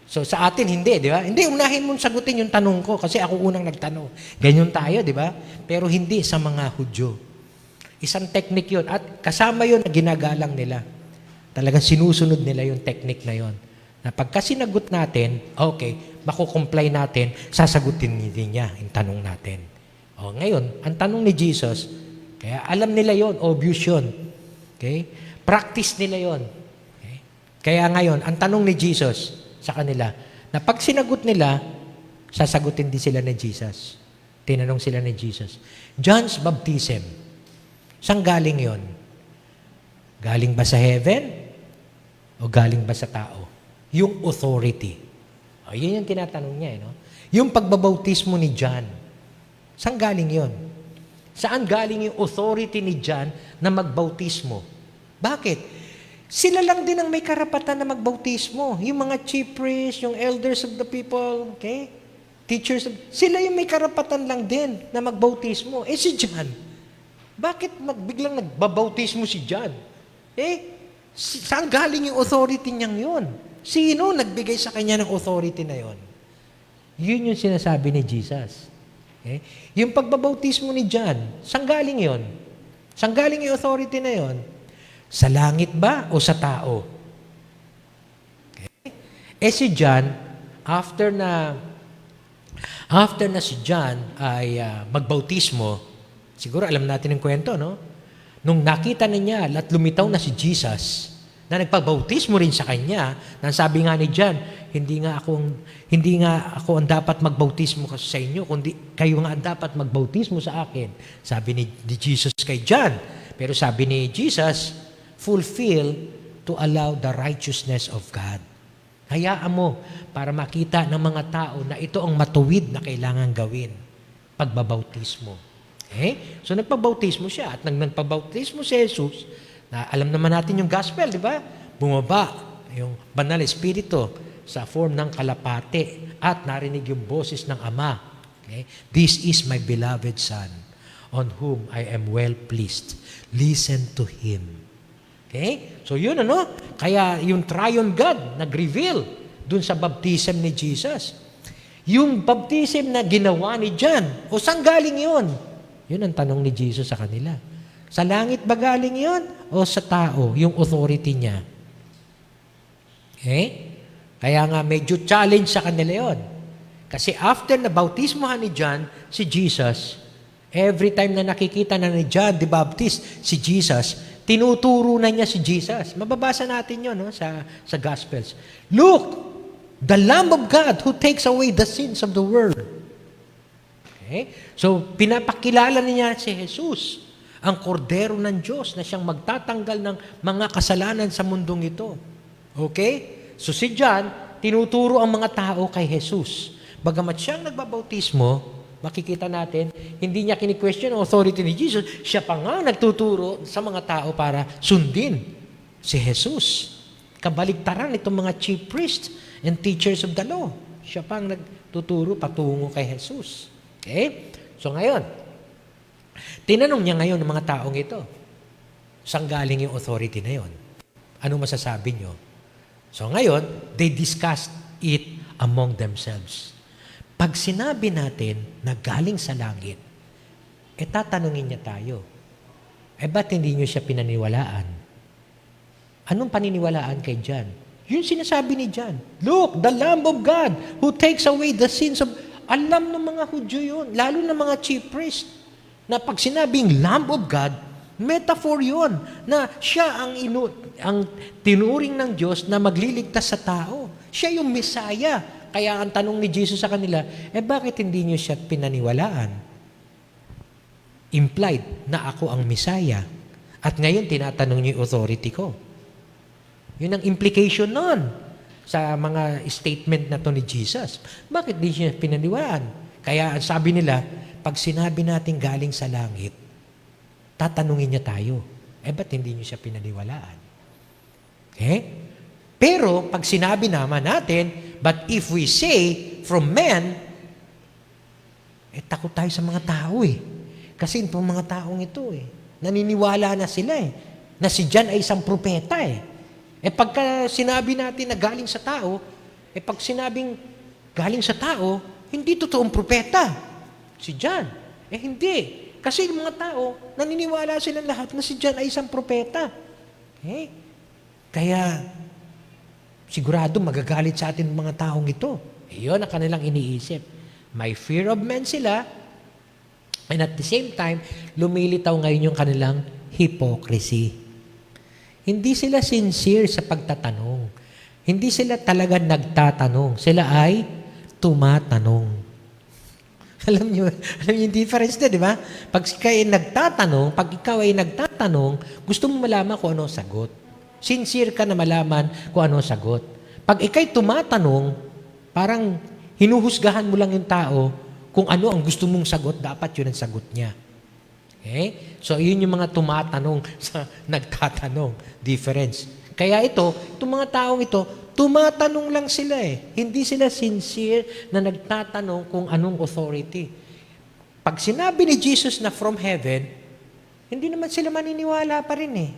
So, sa atin, hindi, di ba? Hindi, unahin mong sagutin yung tanong ko kasi ako unang nagtanong. Ganyan tayo, di ba? Pero hindi sa mga Hudyo. Isang technique yun. At kasama yun na ginagalang nila. Talagang sinusunod nila yung technique na yun. Na pagka sinagot natin, okay, makukomply natin, sasagutin din niya yung tanong natin. Ngayon, ang tanong ni Jesus, kaya alam nila yon, obvious yun. Okay? Practice nila yon. Okay? Kaya ngayon, ang tanong ni Jesus sa kanila, na pag sinagot nila, sasagutin din sila ni Jesus. Tinanong sila ni Jesus. John's baptism, saan galing yon? Galing ba sa heaven? O galing ba sa tao? Yung authority. O, yun yung tinatanong niya, no? Yung pagbabautismo ni John, saan galing yun? Saan galing yung authority ni John na magbautismo? Bakit? Sila lang din ang may karapatan na magbautismo. Yung mga chief priests, yung elders of the people, okay? Teachers, sila yung may karapatan lang din na magbautismo. Si John, bakit biglang nagbabautismo si John? Saan galing yung authority niyang yun? Sino nagbigay sa kanya ng authority na yun? Yun yung sinasabi ni Jesus. Okay? Yung pagbabautismo ni John, saan galing yun? Saan galing yung authority na yun? Sa langit ba o sa tao? Okay? Si John, after na si John ay magbautismo, siguro alam natin yung kwento, no? Nung nakita na niya at lumitaw na si Jesus, na nagpabautismo rin sa kanya, na sabi nga ni John, hindi nga ako ang dapat magbautismo sa inyo, kundi kayo nga ang dapat magbautismo sa akin. Sabi ni Jesus kay John. Pero sabi ni Jesus, fulfill to allow the righteousness of God. Hayaan mo para makita ng mga tao na ito ang matuwid na kailangan gawin. Pagbabautismo. Okay? So nagpabautismo siya at nang nagpabautismo si Jesus, na alam naman natin yung gospel, di ba? Bumaba yung banal espiritu sa form ng kalapate at narinig yung boses ng Ama. Okay? This is my beloved Son, on whom I am well pleased. Listen to Him. Okay? So yun kaya yung triune God nag-reveal dun sa baptism ni Jesus. Yung baptism na ginawa ni John, saan galing yun? Yun ang tanong ni Jesus sa kanila. Sa langit ba galing yun? O sa tao, yung authority niya? Okay? Kaya nga medyo challenge sa kanila yun. Kasi after na bautismohan ni John, si Jesus, every time na nakikita na ni John the Baptist, si Jesus, tinuturo na niya si Jesus. Mababasa natin yun sa Gospels. Look, the Lamb of God who takes away the sins of the world. Okay? So, pinapakilala niya si Jesus, ang kordero ng Diyos na siyang magtatanggal ng mga kasalanan sa mundong ito. Okay? So si John, tinuturo ang mga tao kay Jesus. Bagamat siyang nagbabautismo, makikita natin, hindi niya kini-question ang authority ni Jesus, siya pa nga nagtuturo sa mga tao para sundin si Jesus. Kabaligtaran itong mga chief priests and teachers of the law. Siya pa ang nagtuturo patungo kay Jesus. Okay? So ngayon, tinanong niya ngayon ng mga taong ito, saan galing yung authority na yon? Ano masasabi niyo? So ngayon, they discussed it among themselves. Pag sinabi natin na galing sa langit, tatanungin niya tayo, ba't hindi niyo siya pinaniwalaan? Anong paniniwalaan kay John? Yung sinasabi ni John, look, the Lamb of God who takes away the sins of... Alam ng mga Hudyo yun, lalo ng mga chief priest, na pag sinabing Lamb of God, metaphor yun, na siya ang tinuring ng Diyos na magliligtas sa tao. Siya yung Messiah. Kaya ang tanong ni Jesus sa kanila, bakit hindi niyo siya pinaniwalaan? Implied na ako ang Messiah. At ngayon, tinatanong niyo yung authority ko. Yun ang implication nun sa mga statement na to ni Jesus. Bakit di siya pinaniwalaan? Kaya ang sabi nila, pag sinabi natin galing sa langit, tatanungin niya tayo, ba't hindi niyo siya pinaniwalaan? Okay? Pero, pag sinabi naman natin, but if we say from men, takot tayo sa mga tao Kasi itong mga taong ito naniniwala na sila na si John ay isang propeta pagka sinabi natin na galing sa tao, pag sinabing galing sa tao, hindi totoong propeta. Si John. Hindi. Kasi yung mga tao, naniniwala sila lahat na si John ay isang propeta. Okay? Kaya, sigurado magagalit sa atin mga taong ito. Iyon ang kanilang iniisip. May fear of men sila, and at the same time, lumilitaw ngayon yung kanilang hypocrisy. Hindi sila sincere sa pagtatanong. Hindi sila talaga nagtatanong. Sila ay tumatanong. Alam niyo yung difference na, di ba? Pag ikaw ay nagtatanong, gusto mo malaman kung ano ang sagot. Sincere ka na malaman kung ano ang sagot. Pag ikaw'y tumatanong, Parang hinuhusgahan mo lang yung tao kung ano ang gusto mong sagot, dapat yun ang sagot niya. Okay? So, yun yung mga tumatanong sa nagtatanong. Difference. Kaya itong mga taong ito, tumatanong lang sila eh. Hindi sila sincere na nagtatanong kung anong authority. Pag sinabi ni Jesus na from heaven, hindi naman sila maniniwala pa rin eh.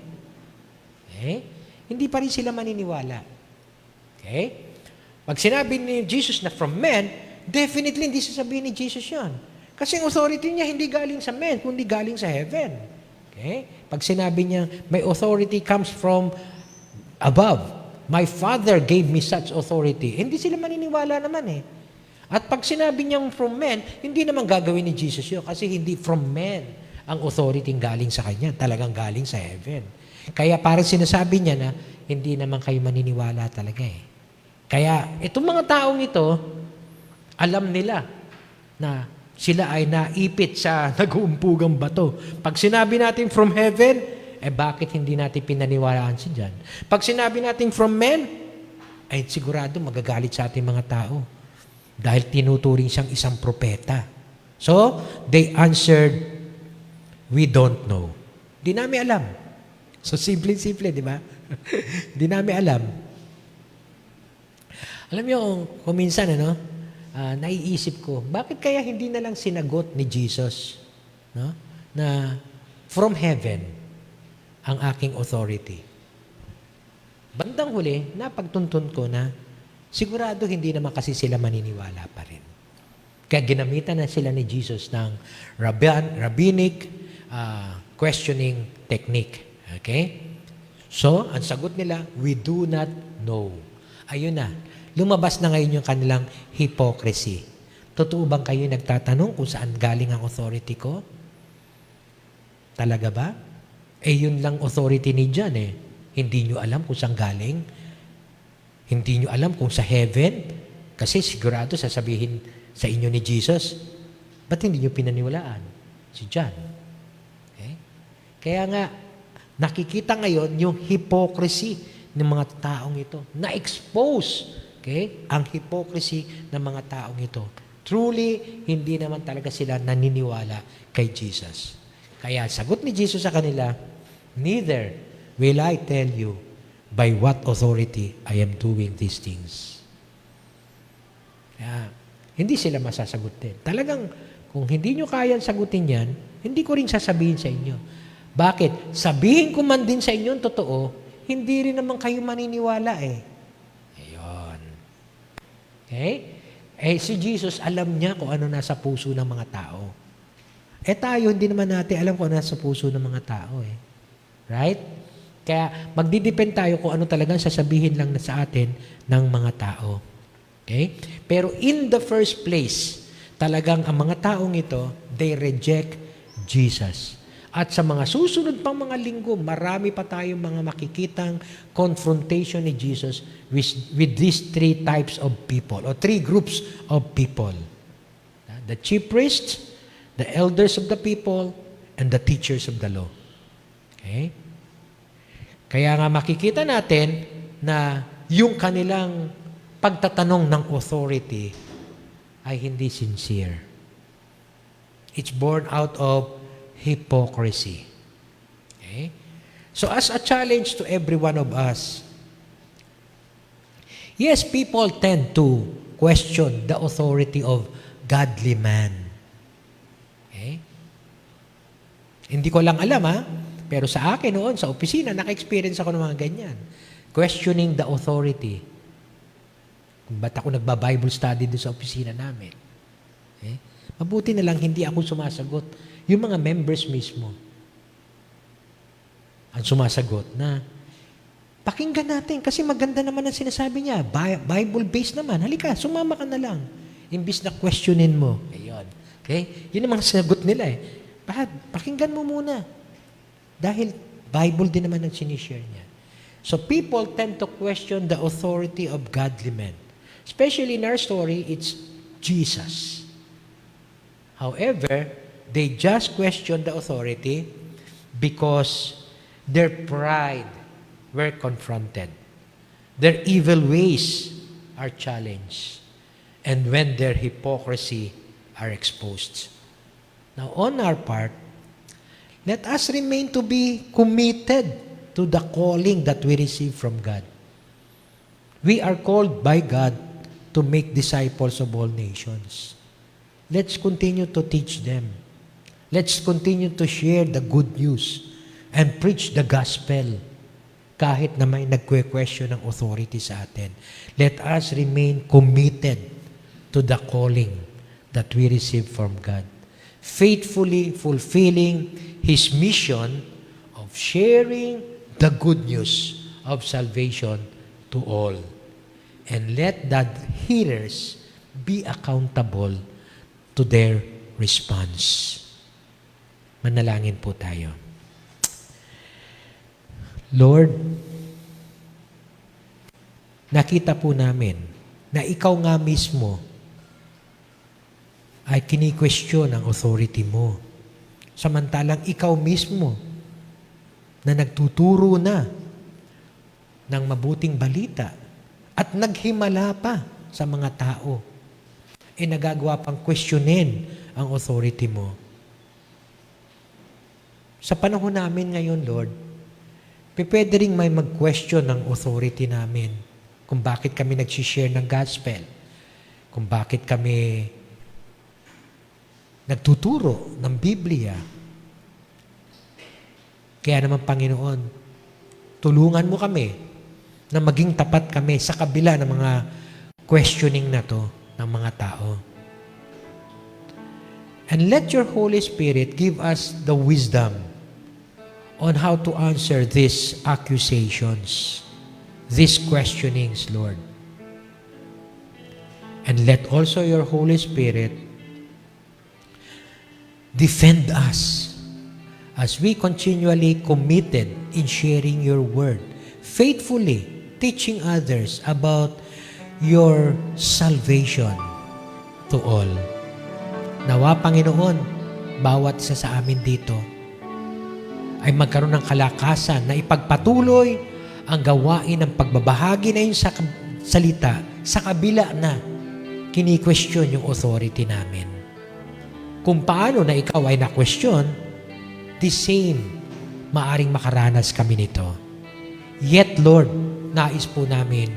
Okay? Hindi pa rin sila maniniwala. Okay? Pag sinabi ni Jesus na from men, definitely hindi sasabihin ni Jesus yan. Kasi ang authority niya hindi galing sa men, kundi galing sa heaven. Okay? Pag sinabi niya, my authority comes from above. My Father gave me such authority. Hindi sila maniniwala naman eh. At pag sinabi niyang from men, hindi naman gagawin ni Jesus yun kasi hindi from men ang authority galing sa Kanya. Talagang galing sa heaven. Kaya parang sinasabi niya na hindi naman kayo maniniwala talaga eh. Kaya itong mga taong ito, alam nila na sila ay naipit sa nag-uumpugang bato. Pag sinabi natin from heaven, bakit hindi natin pinaniwalaan si John? Pag sinabi natin from men, ay sigurado magagalit sa ating mga tao. Dahil tinuturing siyang isang propeta. So, they answered, we don't know. Di namin alam. So, simple-simple, di ba? Di namin alam. Alam niyo, kung minsan, naiisip ko, bakit kaya hindi na lang sinagot ni Jesus na from heaven ang aking authority? Bandang huli, napagtuntun ko na sigurado hindi naman kasi sila maniniwala pa rin. Kaya ginamitan na sila ni Jesus ng rabbinic questioning technique. Okay? So, ang sagot nila, we do not know. Ayun na. Lumabas na ngayon yung kanilang hypocrisy. Totoo bang kayo nagtatanong kung saan galing ang authority ko? Talaga ba? Yun lang authority ni John eh. Hindi nyo alam kung saan galing. Hindi nyo alam kung sa heaven. Kasi sigurado sasabihin sa inyo ni Jesus, ba't hindi nyo pinaniwalaan? Si John. Okay? Kaya nga, nakikita ngayon yung hypocrisy ng mga taong ito. Na-expose ang hypocrisy ng mga taong ito. Truly, hindi naman talaga sila naniniwala kay Jesus. Kaya sagot ni Jesus sa kanila, neither will I tell you by what authority I am doing these things. Kaya, hindi sila masasagot din. Talagang, kung hindi nyo kayang sagutin yan, hindi ko rin sasabihin sa inyo. Bakit? Sabihin ko man din sa inyo ang totoo, hindi rin naman kayo maniniwala eh. Ayun. Okay? Si Jesus, alam niya kung ano nasa puso ng mga tao. Tayo, hindi naman natin alam kung ano nasa puso ng mga tao eh. Right? Kaya magdidepend tayo kung ano talagang sasabihin lang sa atin ng mga tao. Okay? Pero in the first place, talagang ang mga taong ito, they reject Jesus. At sa mga susunod pang mga linggo, marami pa tayong mga makikitang confrontation ni Jesus with these three types of people, or three groups of people. The chief priests, the elders of the people, and the teachers of the law. Okay? Kaya nga makikita natin na yung kanilang pagtatanong ng authority ay hindi sincere. It's born out of hypocrisy. Okay? So as a challenge to every one of us, yes, people tend to question the authority of godly man. Okay? Hindi ko lang alam pero sa akin noon, sa opisina, naka-experience ako ng mga ganyan. Questioning the authority. Kung ba't ako nagba-Bible study doon sa opisina namin. Okay? Mabuti na lang hindi ako sumasagot. Yung mga members mismo ang sumasagot na pakinggan natin kasi maganda naman ang sinasabi niya. Bible-based naman. Halika, sumama ka na lang. Imbis na questionin mo. Ayun. Okay? Yun ang mga sagot nila eh. Pakinggan mo muna. Dahil Bible din naman ang sinishare niya. So people tend to question the authority of godly men. Especially in our story, it's Jesus. However, they just question the authority because their pride were confronted. Their evil ways are challenged. and when their hypocrisy are exposed. Now, on our part, let us remain to be committed to the calling that we receive from God. We are called by God to make disciples of all nations. Let's continue to teach them. Let's continue to share the good news and preach the gospel kahit na may nagque-question ng authority sa atin. Let us remain committed to the calling that we receive from God, faithfully fulfilling His mission of sharing the good news of salvation to all. And let the hearers be accountable to their response. Manalangin po tayo. Lord, nakita po namin na Ikaw nga mismo ay kini-question ang authority mo. Samantalang Ikaw mismo na nagtuturo na ng mabuting balita at naghimala pa sa mga tao, nagagawa pang questionin ang authority mo. Sa panahon namin ngayon, Lord, pwede rin may mag-question ng authority namin kung bakit kami nag-share ng gospel, kung bakit kami nagtuturo ng Biblia. Kaya naman, Panginoon, tulungan mo kami na maging tapat kami sa kabila ng mga questioning na to ng mga tao. And let your Holy Spirit give us the wisdom on how to answer these accusations, these questionings, Lord. And let also your Holy Spirit defend us as we continually committed in sharing your word, faithfully teaching others about your salvation to all. Nawa, Panginoon, bawat isa sa amin dito ay magkaroon ng kalakasan na ipagpatuloy ang gawain ng pagbabahagi na yun sa salita sa kabila na kini-question yung authority namin. Kung paano na ikaw ay na-question, the same, maaring makaranas kami nito. Yet, Lord, nais po namin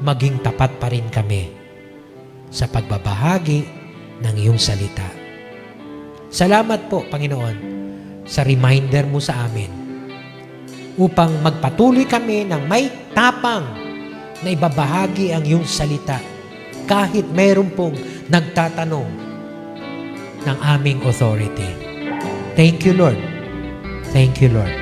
maging tapat pa rin kami sa pagbabahagi ng iyong salita. Salamat po, Panginoon, sa reminder mo sa amin upang magpatuloy kami ng may tapang na ibabahagi ang iyong salita kahit mayroon pong nagtatanong ng aming authority. Thank you, Lord. Thank you, Lord.